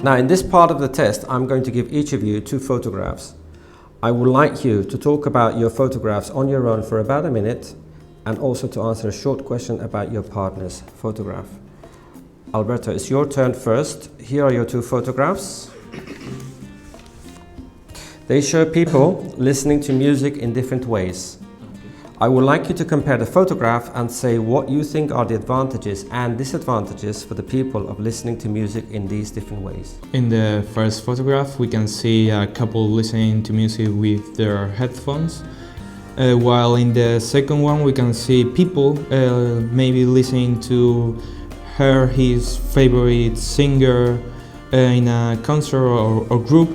Now, in this part of the test, I'm going to give each of you 2 photographs. I would like you to talk about your photographs on your own for about a minute, and also to answer a short question about your partner's photograph. Alberto, it's your turn first. Here are your 2 photographs. They show people listening to music in different ways. I would like you to compare the photograph and say what you think are the advantages and disadvantages for the people of listening to music in these different ways. In the first photograph, we can see a couple listening to music with their headphones, while in the second one we can see people maybe listening to his favorite singer in a concert or group.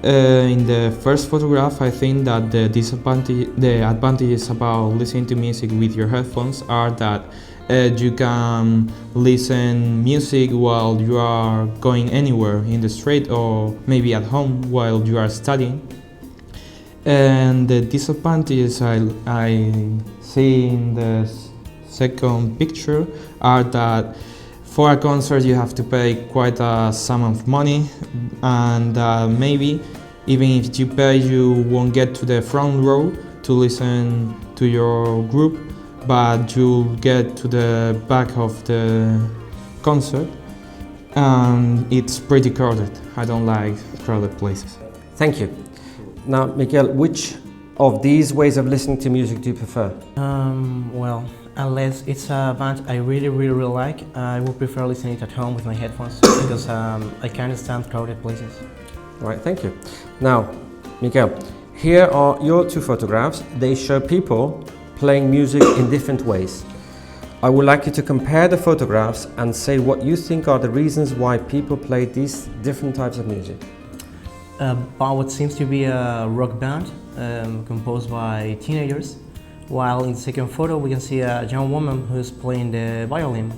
In the first photograph, I think that the advantages about listening to music with your headphones are that you can listen music while you are going anywhere in the street or maybe at home while you are studying. And the disadvantages I see in the second picture are that for a concert you have to pay quite a sum of money, and maybe even if you pay you won't get to the front row to listen to your group, but you'll get to the back of the concert, and it's pretty crowded. I don't like crowded places. Thank you. Now, Miguel, which of these ways of listening to music do you prefer? Well, unless it's a band I really like, I would prefer listening it at home with my headphones because I can't stand crowded places. All right, thank you. Now, Miguel, here are your 2 photographs. They show people playing music in different ways. I would like you to compare the photographs and say what you think are the reasons why people play these different types of music. About what seems to be a rock band composed by teenagers, while in the second photo we can see a young woman who's playing the violin.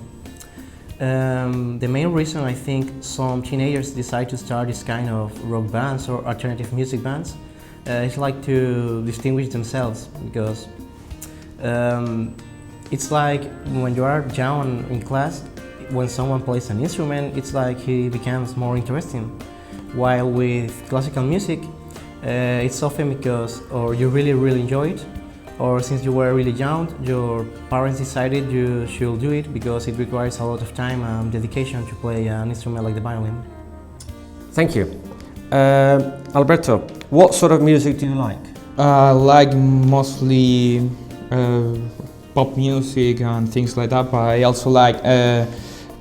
The main reason I think some teenagers decide to start this kind of rock bands or alternative music bands is like to distinguish themselves, because it's like when you are young in class, when someone plays an instrument, it's like he becomes more interesting. While with classical music, it's often because or you really enjoy it, or since you were really young, your parents decided you should do it because it requires a lot of time and dedication to play an instrument like the violin. Thank you. Alberto, what sort of music do you like? I like mostly pop music and things like that, but I also like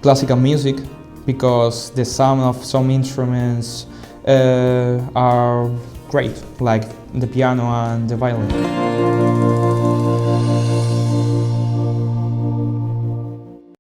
classical music because the sound of some instruments are great, like the piano and the violin.